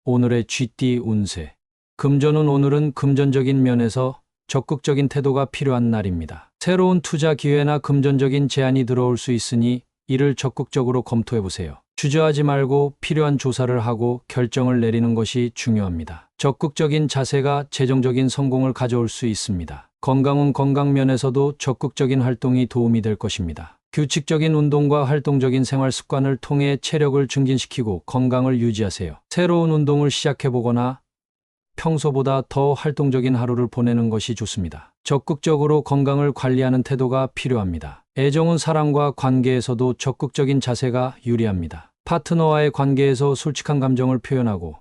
오늘의 쥐띠 운세. 금전운. 오늘은 금전적인 면에서 적극적인 태도가 필요한 날입니다. 새로운 투자 기회나 금전적인 제안이 들어올 수 있으니 이를 적극적으로 검토해 보세요. 주저하지 말고 필요한 조사를 하고 결정을 내리는 것이 중요합니다. 적극적인 자세가 재정적인 성공을 가져올 수 있습니다. 건강운. 건강 면에서도 적극적인 활동이 도움이 될 것입니다. 규칙적인 운동과 활동적인 생활 습관을 통해 체력을 증진시키고 건강을 유지하세요. 새로운 운동을 시작해보거나 평소보다 더 활동적인 하루를 보내는 것이 좋습니다. 적극적으로 건강을 관리하는 태도가 필요합니다. 애정운. 사랑과 관계에서도 적극적인 자세가 유리합니다. 파트너와의 관계에서 솔직한 감정을 표현하고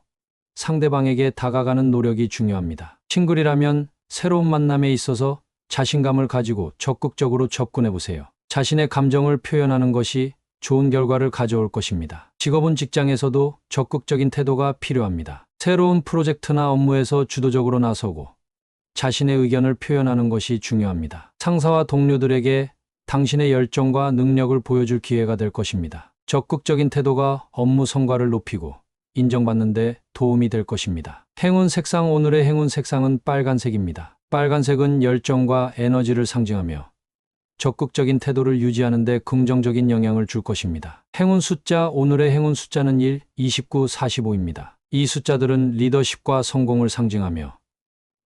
상대방에게 다가가는 노력이 중요합니다. 싱글이라면 새로운 만남에 있어서 자신감을 가지고 적극적으로 접근해 보세요. 자신의 감정을 표현하는 것이 좋은 결과를 가져올 것입니다. 직업은. 직장에서도 적극적인 태도가 필요합니다. 새로운 프로젝트나 업무에서 주도적으로 나서고 자신의 의견을 표현하는 것이 중요합니다. 상사와 동료들에게 당신의 열정과 능력을 보여줄 기회가 될 것입니다. 적극적인 태도가 업무 성과를 높이고 인정받는 데 도움이 될 것입니다. 행운 색상. 오늘의 행운 색상은 빨간색입니다. 빨간색은 열정과 에너지를 상징하며 적극적인 태도를 유지하는 데 긍정적인 영향을 줄 것입니다. 행운 숫자. 오늘의 행운 숫자는 1, 29, 45입니다. 이 숫자들은 리더십과 성공을 상징하며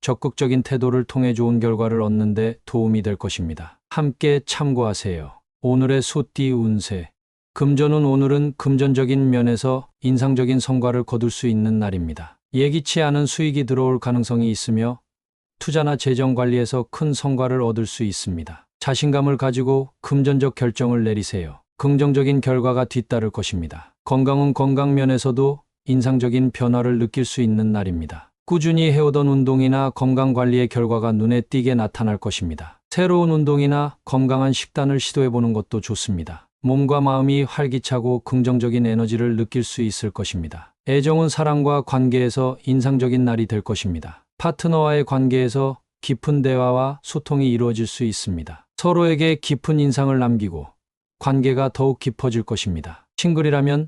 적극적인 태도를 통해 좋은 결과를 얻는 데 도움이 될 것입니다. 함께 참고하세요. 오늘의 소띠 운세. 금전운. 오늘은 금전적인 면에서 인상적인 성과를 거둘 수 있는 날입니다. 예기치 않은 수익이 들어올 가능성이 있으며 투자나 재정 관리에서 큰 성과를 얻을 수 있습니다. 자신감을 가지고 금전적 결정을 내리세요. 긍정적인 결과가 뒤따를 것입니다. 건강은. 건강 면에서도 인상적인 변화를 느낄 수 있는 날입니다. 꾸준히 해오던 운동이나 건강 관리의 결과가 눈에 띄게 나타날 것입니다. 새로운 운동이나 건강한 식단을 시도해보는 것도 좋습니다. 몸과 마음이 활기차고 긍정적인 에너지를 느낄 수 있을 것입니다. 애정은. 사랑과 관계에서 인상적인 날이 될 것입니다. 파트너와의 관계에서 깊은 대화와 소통이 이루어질 수 있습니다. 서로에게 깊은 인상을 남기고 관계가 더욱 깊어질 것입니다. 싱글이라면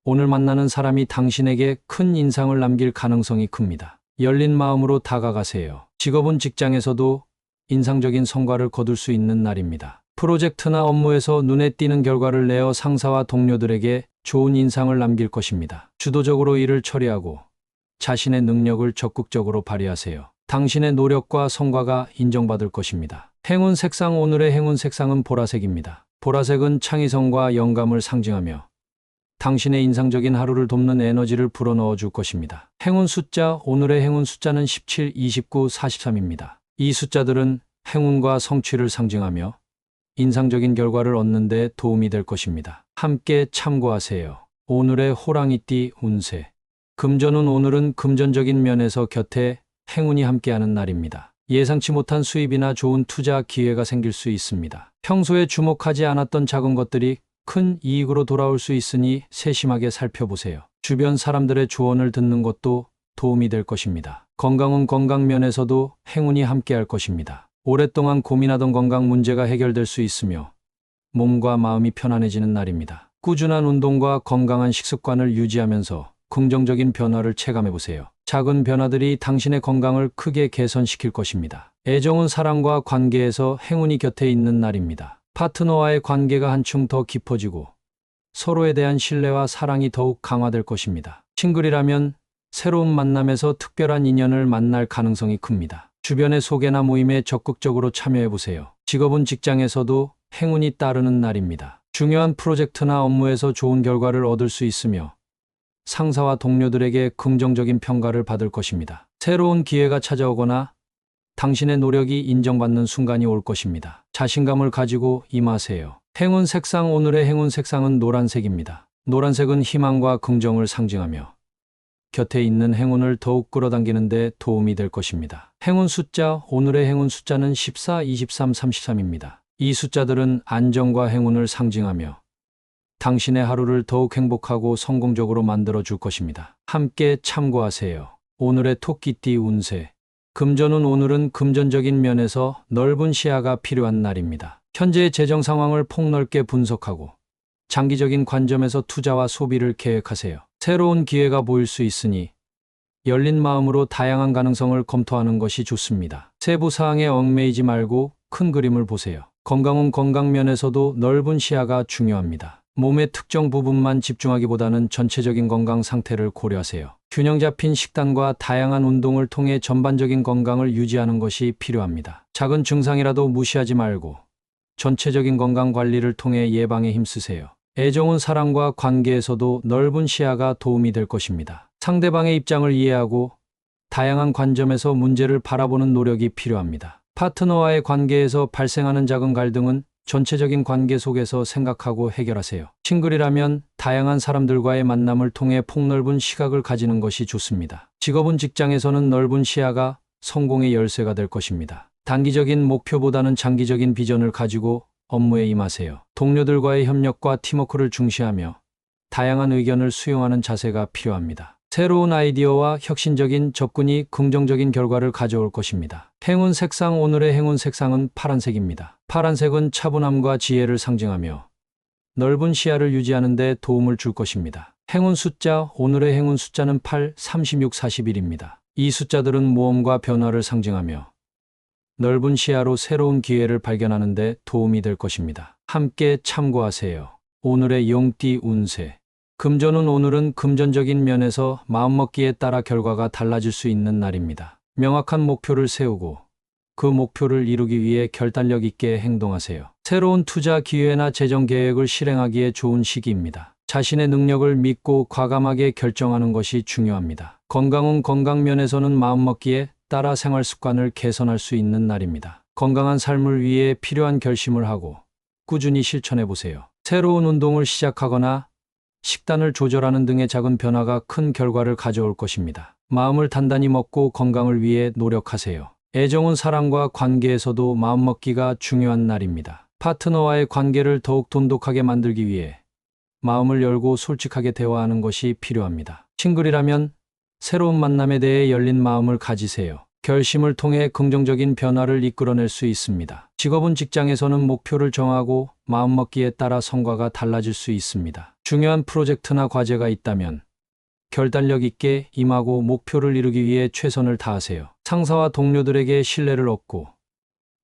오늘 만나는 사람이 당신에게 큰 인상을 남길 가능성이 큽니다. 열린 마음으로 다가가세요. 직업은. 직장에서도 인상적인 성과를 거둘 수 있는 날입니다. 프로젝트나 업무에서 눈에 띄는 결과를 내어 상사와 동료들에게 좋은 인상을 남길 것입니다. 주도적으로 일을 처리하고 자신의 능력을 적극적으로 발휘하세요. 당신의 노력과 성과가 인정받을 것입니다. 행운 색상. 오늘의 행운 색상은 보라색입니다. 보라색은 창의성과 영감을 상징하며 당신의 인상적인 하루를 돕는 에너지를 불어넣어 줄 것입니다. 행운 숫자. 오늘의 행운 숫자는 17, 29, 43입니다. 이 숫자들은 행운과 성취를 상징하며 인상적인 결과를 얻는 데 도움이 될 것입니다. 함께 참고하세요. 오늘의 호랑이띠 운세. 금전운. 오늘은 금전적인 면에서 곁에 행운이 함께하는 날입니다. 예상치 못한 수입이나 좋은 투자 기회가 생길 수 있습니다. 평소에 주목하지 않았던 작은 것들이 큰 이익으로 돌아올 수 있으니 세심하게 살펴보세요. 주변 사람들의 조언을 듣는 것도 도움이 될 것입니다. 건강은. 건강 면에서도 행운이 함께할 것입니다. 오랫동안 고민하던 건강 문제가 해결될 수 있으며 몸과 마음이 편안해지는 날입니다. 꾸준한 운동과 건강한 식습관을 유지하면서 긍정적인 변화를 체감해보세요. 작은 변화들이 당신의 건강을 크게 개선시킬 것입니다. 애정은. 사랑과 관계에서 행운이 곁에 있는 날입니다. 파트너와의 관계가 한층 더 깊어지고 서로에 대한 신뢰와 사랑이 더욱 강화될 것입니다. 싱글이라면 새로운 만남에서 특별한 인연을 만날 가능성이 큽니다. 주변의 소개나 모임에 적극적으로 참여해보세요. 직업은. 직장에서도 행운이 따르는 날입니다. 중요한 프로젝트나 업무에서 좋은 결과를 얻을 수 있으며 상사와 동료들에게 긍정적인 평가를 받을 것입니다. 새로운 기회가 찾아오거나 당신의 노력이 인정받는 순간이 올 것입니다. 자신감을 가지고 임하세요. 행운 색상. 오늘의 행운 색상은 노란색입니다. 노란색은 희망과 긍정을 상징하며 곁에 있는 행운을 더욱 끌어당기는 데 도움이 될 것입니다. 행운 숫자. 오늘의 행운 숫자는 14, 23, 33입니다. 이 숫자들은 안정과 행운을 상징하며 당신의 하루를 더욱 행복하고 성공적으로 만들어 줄 것입니다. 함께 참고하세요. 오늘의 토끼띠 운세. 금전운. 오늘은 금전적인 면에서 넓은 시야가 필요한 날입니다. 현재의 재정 상황을 폭넓게 분석하고 장기적인 관점에서 투자와 소비를 계획하세요. 새로운 기회가 보일 수 있으니 열린 마음으로 다양한 가능성을 검토하는 것이 좋습니다. 세부 사항에 얽매이지 말고 큰 그림을 보세요. 건강은 건강 면에서도 넓은 시야가 중요합니다. 몸의 특정 부분만 집중하기보다는 전체적인 건강 상태를 고려하세요. 균형 잡힌 식단과 다양한 운동을 통해 전반적인 건강을 유지하는 것이 필요합니다. 작은 증상이라도 무시하지 말고 전체적인 건강 관리를 통해 예방에 힘쓰세요. 애정은 사랑과 관계에서도 넓은 시야가 도움이 될 것입니다. 상대방의 입장을 이해하고 다양한 관점에서 문제를 바라보는 노력이 필요합니다. 파트너와의 관계에서 발생하는 작은 갈등은 전체적인 관계 속에서 생각하고 해결하세요. 싱글이라면 다양한 사람들과의 만남을 통해 폭넓은 시각을 가지는 것이 좋습니다. 직업은 직장에서는 넓은 시야가 성공의 열쇠가 될 것입니다. 단기적인 목표보다는 장기적인 비전을 가지고 업무에 임하세요. 동료들과의 협력과 팀워크를 중시하며 다양한 의견을 수용하는 자세가 필요합니다. 새로운 아이디어와 혁신적인 접근이 긍정적인 결과를 가져올 것입니다. 행운 색상 오늘의 행운 색상은 파란색입니다. 파란색은 차분함과 지혜를 상징하며 넓은 시야를 유지하는 데 도움을 줄 것입니다. 행운 숫자 오늘의 행운 숫자는 8, 36, 41입니다. 이 숫자들은 모험과 변화를 상징하며 넓은 시야로 새로운 기회를 발견하는 데 도움이 될 것입니다. 함께 참고하세요. 오늘의 용띠 운세. 금전운 오늘은 금전적인 면에서 마음먹기에 따라 결과가 달라질 수 있는 날입니다. 명확한 목표를 세우고 그 목표를 이루기 위해 결단력 있게 행동하세요. 새로운 투자 기회나 재정 계획을 실행하기에 좋은 시기입니다. 자신의 능력을 믿고 과감하게 결정하는 것이 중요합니다. 건강은 건강 면에서는 마음먹기에 따라 생활 습관을 개선할 수 있는 날입니다. 건강한 삶을 위해 필요한 결심을 하고 꾸준히 실천해 보세요. 새로운 운동을 시작하거나 식단을 조절하는 등의 작은 변화가 큰 결과를 가져올 것입니다. 마음을 단단히 먹고 건강을 위해 노력하세요. 애정은 사랑과 관계에서도 마음먹기가 중요한 날입니다. 파트너와의 관계를 더욱 돈독하게 만들기 위해 마음을 열고 솔직하게 대화하는 것이 필요합니다. 싱글이라면 새로운 만남에 대해 열린 마음을 가지세요. 결심을 통해 긍정적인 변화를 이끌어낼 수 있습니다. 직업은 직장에서는 목표를 정하고 마음먹기에 따라 성과가 달라질 수 있습니다. 중요한 프로젝트나 과제가 있다면 결단력 있게 임하고 목표를 이루기 위해 최선을 다하세요. 상사와 동료들에게 신뢰를 얻고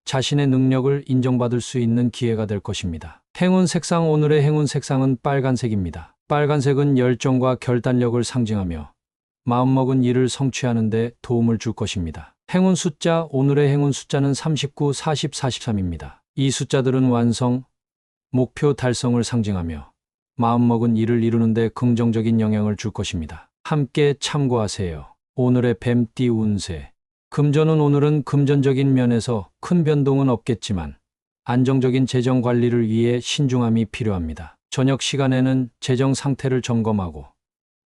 자신의 능력을 인정받을 수 있는 기회가 될 것입니다. 행운 색상 오늘의 행운 색상은 빨간색입니다. 빨간색은 열정과 결단력을 상징하며 마음먹은 일을 성취하는 데 도움을 줄 것입니다. 행운 숫자 오늘의 행운 숫자는 39, 40, 43입니다. 이 숫자들은 완성, 목표 달성을 상징하며 마음먹은 일을 이루는 데 긍정적인 영향을 줄 것입니다. 함께 참고하세요. 오늘의 뱀띠 운세. 금전은 오늘은 금전적인 면에서 큰 변동은 없겠지만 안정적인 재정 관리를 위해 신중함이 필요합니다. 저녁 시간에는 재정 상태를 점검하고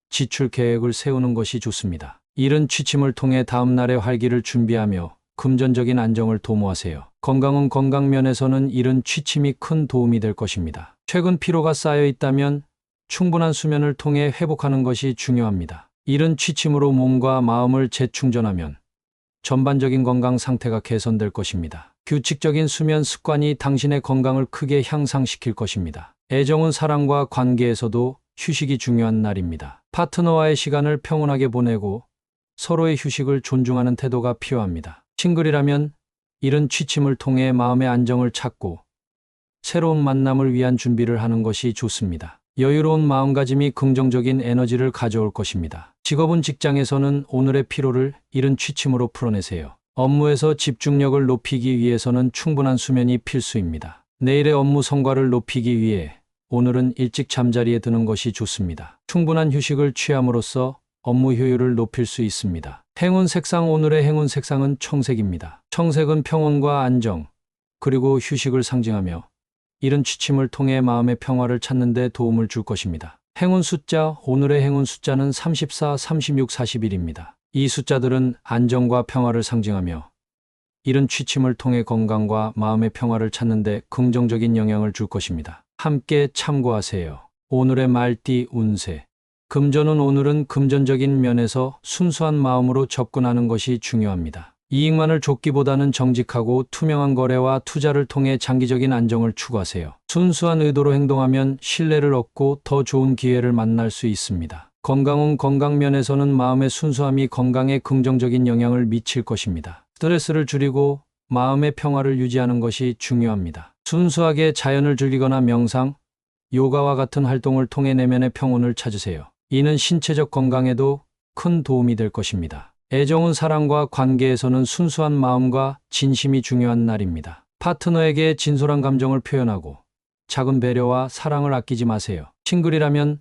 지출 계획을 세우는 것이 좋습니다. 이른 취침을 통해 다음 날의 활기를 준비하며 금전적인 안정을 도모하세요. 건강은 건강 면에서는 이른 취침이 큰 도움이 될 것입니다. 최근 피로가 쌓여 있다면 충분한 수면을 통해 회복하는 것이 중요합니다. 이른 취침으로 몸과 마음을 재충전하면 전반적인 건강 상태가 개선될 것입니다. 규칙적인 수면 습관이 당신의 건강을 크게 향상시킬 것입니다. 애정은 사랑과 관계에서도 휴식이 중요한 날입니다. 파트너와의 시간을 평온하게 보내고 서로의 휴식을 존중하는 태도가 필요합니다. 싱글이라면 이른 취침을 통해 마음의 안정을 찾고 새로운 만남을 위한 준비를 하는 것이 좋습니다. 여유로운 마음가짐이 긍정적인 에너지를 가져올 것입니다. 직업은 직장에서는 오늘의 피로를 이른 취침으로 풀어내세요. 업무에서 집중력을 높이기 위해서는 충분한 수면이 필수입니다. 내일의 업무 성과를 높이기 위해 오늘은 일찍 잠자리에 드는 것이 좋습니다. 충분한 휴식을 취함으로써 업무 효율을 높일 수 있습니다. 행운 색상 오늘의 행운 색상은 청색입니다. 청색은 평온과 안정, 그리고 휴식을 상징하며 이른 취침을 통해 마음의 평화를 찾는 데 도움을 줄 것입니다. 행운 숫자 오늘의 행운 숫자는 34, 36, 41입니다. 이 숫자들은 안정과 평화를 상징하며 이른 취침을 통해 건강과 마음의 평화를 찾는 데 긍정적인 영향을 줄 것입니다. 함께 참고하세요. 오늘의 말띠 운세. 금전운 오늘은 금전적인 면에서 순수한 마음으로 접근하는 것이 중요합니다. 이익만을 쫓기보다는 정직하고 투명한 거래와 투자를 통해 장기적인 안정을 추구하세요. 순수한 의도로 행동하면 신뢰를 얻고 더 좋은 기회를 만날 수 있습니다. 건강운 건강 면에서는 마음의 순수함이 건강에 긍정적인 영향을 미칠 것입니다. 스트레스를 줄이고 마음의 평화를 유지하는 것이 중요합니다. 순수하게 자연을 즐기거나 명상, 요가와 같은 활동을 통해 내면의 평온을 찾으세요. 이는 신체적 건강에도 큰 도움이 될 것입니다. 애정은 사랑과 관계에서는 순수한 마음과 진심이 중요한 날입니다. 파트너에게 진솔한 감정을 표현하고 작은 배려와 사랑을 아끼지 마세요. 싱글이라면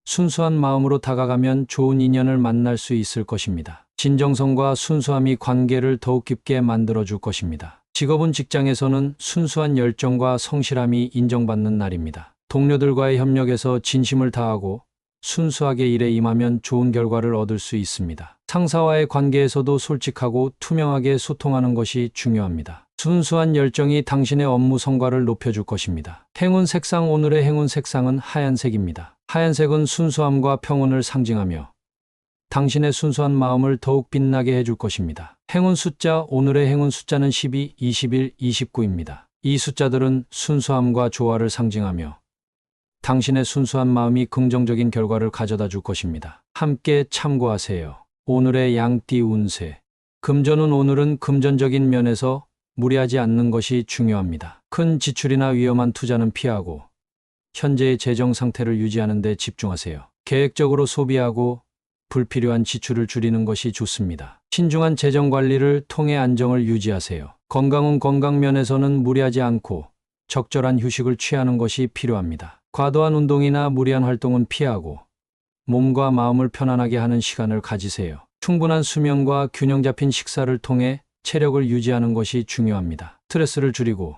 순수한 마음으로 다가가면 좋은 인연을 만날 수 있을 것입니다. 진정성과 순수함이 관계를 더욱 깊게 만들어줄 것입니다. 직업은 직장에서는 순수한 열정과 성실함이 인정받는 날입니다. 동료들과의 협력에서 진심을 다하고 순수하게 일에 임하면 좋은 결과를 얻을 수 있습니다. 상사와의 관계에서도 솔직하고 투명하게 소통하는 것이 중요합니다. 순수한 열정이 당신의 업무 성과를 높여줄 것입니다. 행운 색상 오늘의 행운 색상은 하얀색입니다. 하얀색은 순수함과 평온을 상징하며 당신의 순수한 마음을 더욱 빛나게 해줄 것입니다. 행운 숫자 오늘의 행운 숫자는 12, 21, 29입니다. 이 숫자들은 순수함과 조화를 상징하며 당신의 순수한 마음이 긍정적인 결과를 가져다 줄 것입니다. 함께 참고하세요. 오늘의 양띠 운세. 금전운 오늘은 금전적인 면에서 무리하지 않는 것이 중요합니다. 큰 지출이나 위험한 투자는 피하고 현재의 재정 상태를 유지하는 데 집중하세요. 계획적으로 소비하고 불필요한 지출을 줄이는 것이 좋습니다. 신중한 재정 관리를 통해 안정을 유지하세요. 건강은 건강 면에서는 무리하지 않고 적절한 휴식을 취하는 것이 필요합니다. 과도한 운동이나 무리한 활동은 피하고 몸과 마음을 편안하게 하는 시간을 가지세요. 충분한 수면과 균형 잡힌 식사를 통해 체력을 유지하는 것이 중요합니다. 스트레스를 줄이고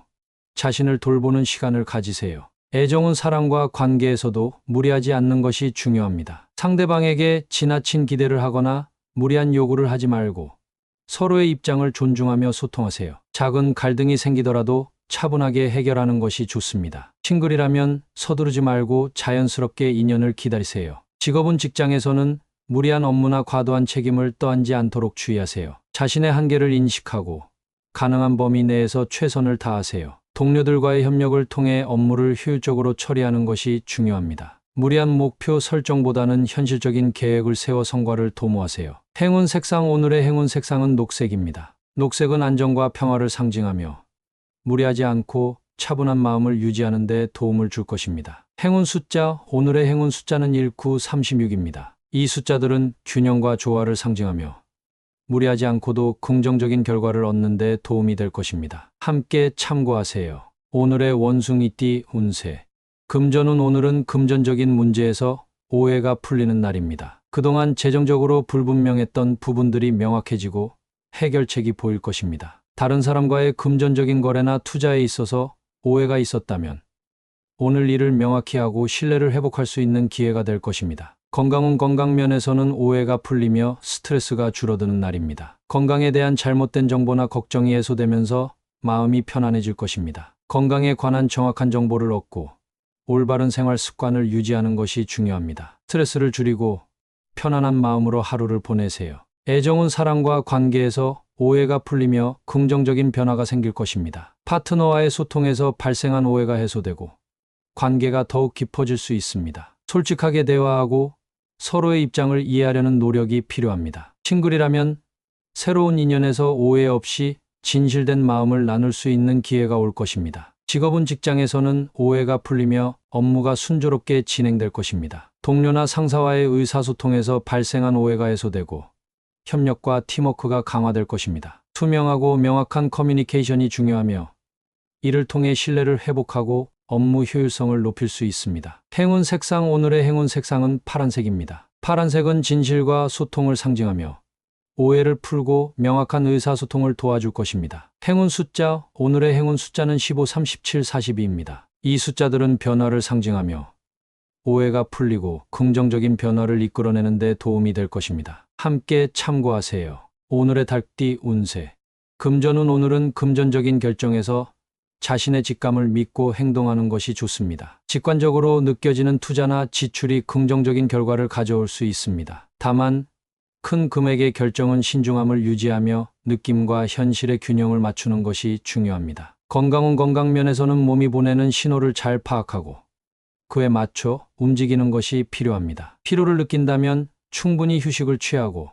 자신을 돌보는 시간을 가지세요. 애정은 사랑과 관계에서도 무리하지 않는 것이 중요합니다. 상대방에게 지나친 기대를 하거나 무리한 요구를 하지 말고 서로의 입장을 존중하며 소통하세요. 작은 갈등이 생기더라도 차분하게 해결하는 것이 좋습니다. 싱글이라면 서두르지 말고 자연스럽게 인연을 기다리세요. 직업은 직장에서는 무리한 업무나 과도한 책임을 떠안지 않도록 주의하세요. 자신의 한계를 인식하고 가능한 범위 내에서 최선을 다하세요. 동료들과의 협력을 통해 업무를 효율적으로 처리하는 것이 중요합니다. 무리한 목표 설정보다는 현실적인 계획을 세워 성과를 도모하세요. 행운 색상 오늘의 행운 색상은 녹색입니다. 녹색은 안정과 평화를 상징하며 무리하지 않고 차분한 마음을 유지하는 데 도움을 줄 것입니다. 행운 숫자 오늘의 행운 숫자는 19, 36입니다. 이 숫자들은 균형과 조화를 상징하며 무리하지 않고도 긍정적인 결과를 얻는 데 도움이 될 것입니다. 함께 참고하세요. 오늘의 원숭이띠 운세. 금전운 오늘은 금전적인 문제에서 오해가 풀리는 날입니다. 그동안 재정적으로 불분명했던 부분들이 명확해지고 해결책이 보일 것입니다. 다른 사람과의 금전적인 거래나 투자에 있어서 오해가 있었다면 오늘 이를 명확히 하고 신뢰를 회복할 수 있는 기회가 될 것입니다. 건강운 건강 면에서는 오해가 풀리며 스트레스가 줄어드는 날입니다. 건강에 대한 잘못된 정보나 걱정이 해소되면서 마음이 편안해질 것입니다. 건강에 관한 정확한 정보를 얻고 올바른 생활 습관을 유지하는 것이 중요합니다. 스트레스를 줄이고 편안한 마음으로 하루를 보내세요. 애정은 사랑과 관계에서 오해가 풀리며 긍정적인 변화가 생길 것입니다. 파트너와의 소통에서 발생한 오해가 해소되고 관계가 더욱 깊어질 수 있습니다. 솔직하게 대화하고 서로의 입장을 이해하려는 노력이 필요합니다. 싱글이라면 새로운 인연에서 오해 없이 진실된 마음을 나눌 수 있는 기회가 올 것입니다. 직업은 직장에서는 오해가 풀리며 업무가 순조롭게 진행될 것입니다. 동료나 상사와의 의사소통에서 발생한 오해가 해소되고 협력과 팀워크가 강화될 것입니다. 투명하고 명확한 커뮤니케이션이 중요하며 이를 통해 신뢰를 회복하고 업무 효율성을 높일 수 있습니다. 행운 색상 오늘의 행운 색상은 파란색입니다. 파란색은 진실과 소통을 상징하며 오해를 풀고 명확한 의사소통을 도와줄 것입니다. 행운 숫자 오늘의 행운 숫자는 15, 37, 42입니다. 이 숫자들은 변화를 상징하며 오해가 풀리고 긍정적인 변화를 이끌어내는 데 도움이 될 것입니다. 함께 참고하세요. 오늘의 달띠 운세. 금전운 오늘은 금전적인 결정에서 자신의 직감을 믿고 행동하는 것이 좋습니다. 직관적으로 느껴지는 투자나 지출이 긍정적인 결과를 가져올 수 있습니다. 다만 큰 금액의 결정은 신중함을 유지하며 느낌과 현실의 균형을 맞추는 것이 중요합니다. 건강은 건강 면에서는 몸이 보내는 신호를 잘 파악하고 그에 맞춰 움직이는 것이 필요합니다. 피로를 느낀다면 충분히 휴식을 취하고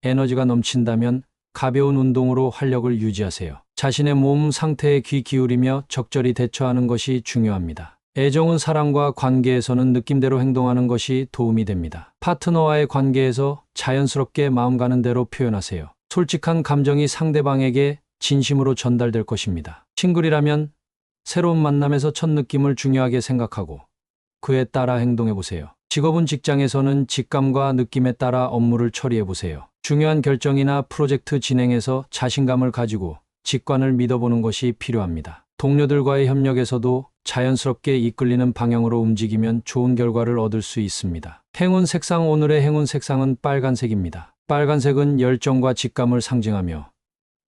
에너지가 넘친다면 가벼운 운동으로 활력을 유지하세요. 자신의 몸 상태에 귀 기울이며 적절히 대처하는 것이 중요합니다. 애정은 사랑과 관계에서는 느낌대로 행동하는 것이 도움이 됩니다. 파트너와의 관계에서 자연스럽게 마음 가는 대로 표현하세요. 솔직한 감정이 상대방에게 진심으로 전달될 것입니다. 싱글이라면 새로운 만남에서 첫 느낌을 중요하게 생각하고 그에 따라 행동해 보세요. 직업은 직장에서는 직감과 느낌에 따라 업무를 처리해 보세요. 중요한 결정이나 프로젝트 진행에서 자신감을 가지고 직관을 믿어보는 것이 필요합니다. 동료들과의 협력에서도 자연스럽게 이끌리는 방향으로 움직이면 좋은 결과를 얻을 수 있습니다. 행운 색상. 오늘의 행운 색상은 빨간색입니다. 빨간색은 열정과 직감을 상징하며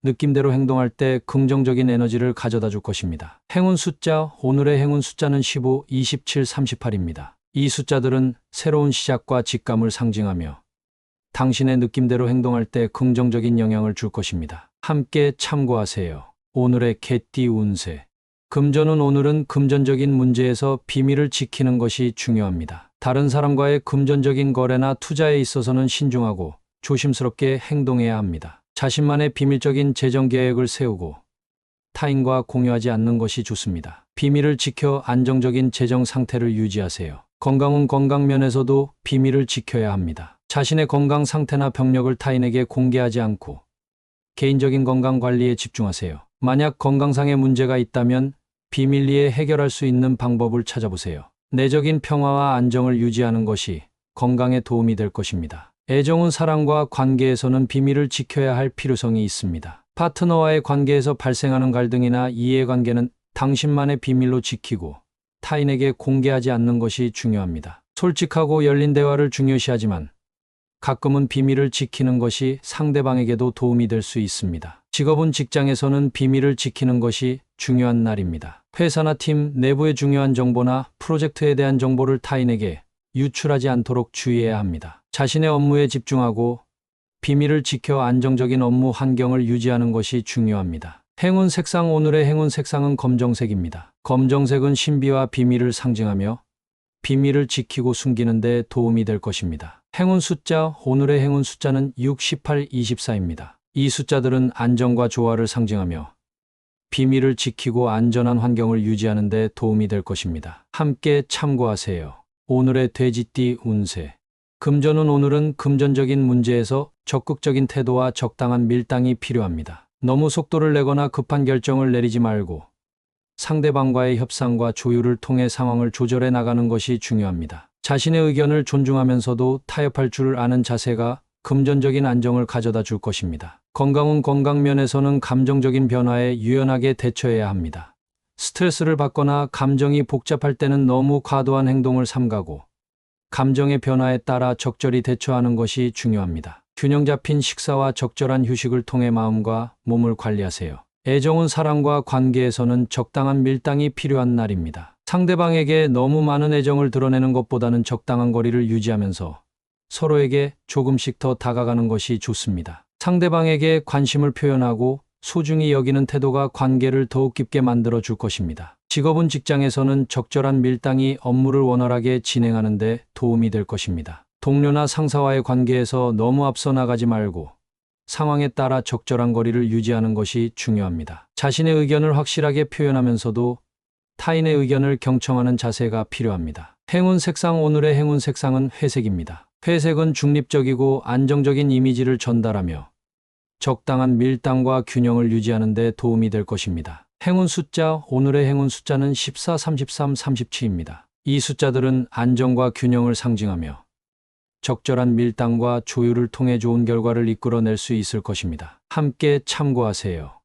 느낌대로 행동할 때 긍정적인 에너지를 가져다 줄 것입니다. 행운 숫자. 오늘의 행운 숫자는 15, 27, 38입니다. 이 숫자들은 새로운 시작과 직감을 상징하며 당신의 느낌대로 행동할 때 긍정적인 영향을 줄 것입니다. 함께 참고하세요. 오늘의 개띠 운세. 금전운. 오늘은 금전적인 문제에서 비밀을 지키는 것이 중요합니다. 다른 사람과의 금전적인 거래나 투자에 있어서는 신중하고 조심스럽게 행동해야 합니다. 자신만의 비밀적인 재정 계획을 세우고 타인과 공유하지 않는 것이 좋습니다. 비밀을 지켜 안정적인 재정 상태를 유지하세요. 건강은 건강 면에서도 비밀을 지켜야 합니다. 자신의 건강 상태나 병력을 타인에게 공개하지 않고 개인적인 건강 관리에 집중하세요. 만약 건강상의 문제가 있다면 비밀리에 해결할 수 있는 방법을 찾아보세요. 내적인 평화와 안정을 유지하는 것이 건강에 도움이 될 것입니다. 애정은 사랑과 관계에서는 비밀을 지켜야 할 필요성이 있습니다. 파트너와의 관계에서 발생하는 갈등이나 이해관계는 당신만의 비밀로 지키고 타인에게 공개하지 않는 것이 중요합니다. 솔직하고 열린 대화를 중요시하지만 가끔은 비밀을 지키는 것이 상대방에게도 도움이 될 수 있습니다. 직업은 직장에서는 비밀을 지키는 것이 중요한 날입니다. 회사나 팀 내부의 중요한 정보나 프로젝트에 대한 정보를 타인에게 유출하지 않도록 주의해야 합니다. 자신의 업무에 집중하고 비밀을 지켜 안정적인 업무 환경을 유지하는 것이 중요합니다. 행운 색상. 오늘의 행운 색상은 검정색입니다. 검정색은 신비와 비밀을 상징하며 비밀을 지키고 숨기는 데 도움이 될 것입니다. 행운 숫자. 오늘의 행운 숫자는 6, 18, 24입니다. 이 숫자들은 안정과 조화를 상징하며 비밀을 지키고 안전한 환경을 유지하는 데 도움이 될 것입니다. 함께 참고하세요. 오늘의 돼지띠 운세. 금전운. 오늘은 금전적인 문제에서 적극적인 태도와 적당한 밀당이 필요합니다. 너무 속도를 내거나 급한 결정을 내리지 말고 상대방과의 협상과 조율을 통해 상황을 조절해 나가는 것이 중요합니다. 자신의 의견을 존중하면서도 타협할 줄 아는 자세가 금전적인 안정을 가져다 줄 것입니다. 건강은 건강 면에서는 감정적인 변화에 유연하게 대처해야 합니다. 스트레스를 받거나 감정이 복잡할 때는 너무 과도한 행동을 삼가고 감정의 변화에 따라 적절히 대처하는 것이 중요합니다. 균형 잡힌 식사와 적절한 휴식을 통해 마음과 몸을 관리하세요. 애정은 사랑과 관계에서는 적당한 밀당이 필요한 날입니다. 상대방에게 너무 많은 애정을 드러내는 것보다는 적당한 거리를 유지하면서 서로에게 조금씩 더 다가가는 것이 좋습니다. 상대방에게 관심을 표현하고 소중히 여기는 태도가 관계를 더욱 깊게 만들어 줄 것입니다. 직업은 직장에서는 적절한 밀당이 업무를 원활하게 진행하는 데 도움이 될 것입니다. 동료나 상사와의 관계에서 너무 앞서 나가지 말고 상황에 따라 적절한 거리를 유지하는 것이 중요합니다. 자신의 의견을 확실하게 표현하면서도 타인의 의견을 경청하는 자세가 필요합니다. 행운 색상. 오늘의 행운 색상은 회색입니다. 회색은 중립적이고 안정적인 이미지를 전달하며 적당한 밀당과 균형을 유지하는 데 도움이 될 것입니다. 행운 숫자. 오늘의 행운 숫자는 14, 33, 37입니다. 이 숫자들은 안정과 균형을 상징하며 적절한 밀당과 조율을 통해 좋은 결과를 이끌어낼 수 있을 것입니다. 함께 참고하세요.